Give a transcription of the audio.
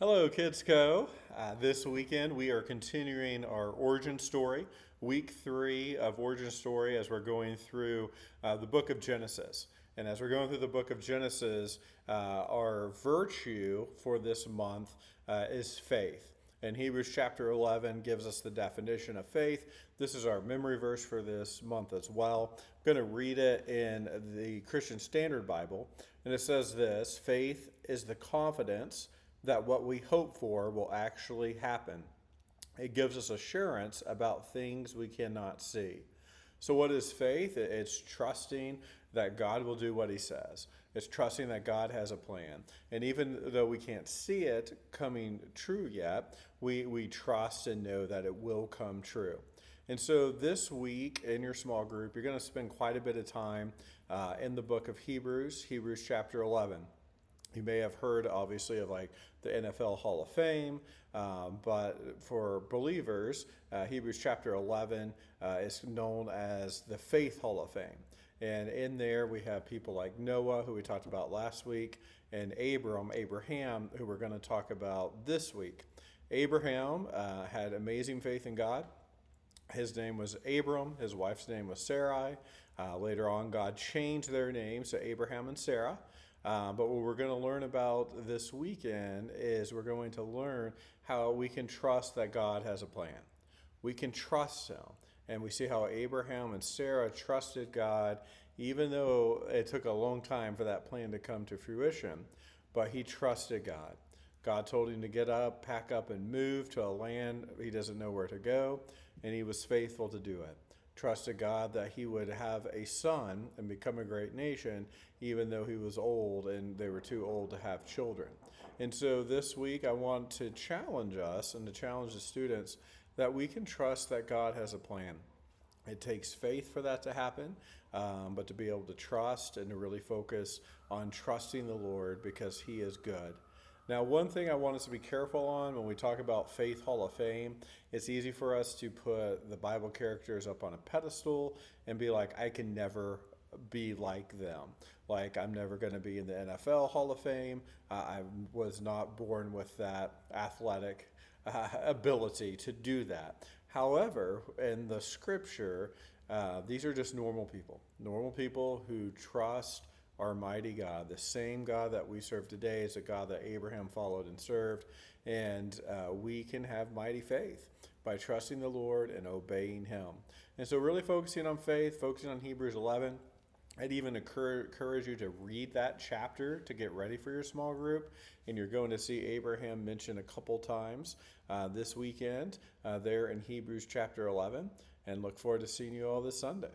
Hello, Kids Co. This weekend we are continuing our origin story, week 3 of origin story, as we're going through the book of Genesis. And as we're going through the book of Genesis, our virtue for this month is faith. And Hebrews chapter 11 gives us the definition of faith. This is our memory verse for this month as well. I'm going to read it in the Christian Standard Bible. And it says this: faith is the confidence that what we hope for will actually happen. It gives us assurance about things we cannot see. So, what is faith? It's trusting that God will do what He says. It's trusting that God has a plan. And even though we can't see it coming true yet, we trust and know that it will come true. And so, this week in your small group, you're going to spend quite a bit of time in the book of Hebrews, Hebrews chapter 11. You may have heard, obviously, of like the NFL Hall of Fame, but for believers, Hebrews chapter 11 is known as the Faith Hall of Fame. And in there, we have people like Noah, who we talked about last week, and Abraham, who we're going to talk about this week. Abraham had amazing faith in God. His name was Abram. His wife's name was Sarai. Later on, God changed their names to Abraham and Sarah. But what we're going to learn about this weekend is we're going to learn how we can trust that God has a plan. We can trust Him. And we see how Abraham and Sarah trusted God, even though it took a long time for that plan to come to fruition. But he trusted God. God told him to get up, pack up, and move to a land he doesn't know where to go. And he was faithful to do it. Trusted God that he would have a son and become a great nation, even though he was old and they were too old to have children. And so this week I want to challenge us and to challenge the students that we can trust that God has a plan. It takes faith for that to happen, but to be able to trust and to really focus on trusting the Lord because He is good. Now, one thing I want us to be careful on when we talk about Faith Hall of Fame, it's easy for us to put the Bible characters up on a pedestal and be like, I can never be like them. Like, I'm never going to be in the NFL Hall of Fame. I was not born with that athletic ability to do that. However, in the scripture, these are just normal people who trust our mighty God. The same God that we serve today is the God that Abraham followed and served. And we can have mighty faith by trusting the Lord and obeying Him. And so really focusing on faith, focusing on Hebrews 11. I'd even encourage you to read that chapter to get ready for your small group. And you're going to see Abraham mentioned a couple times this weekend there in Hebrews chapter 11. And look forward to seeing you all this Sunday.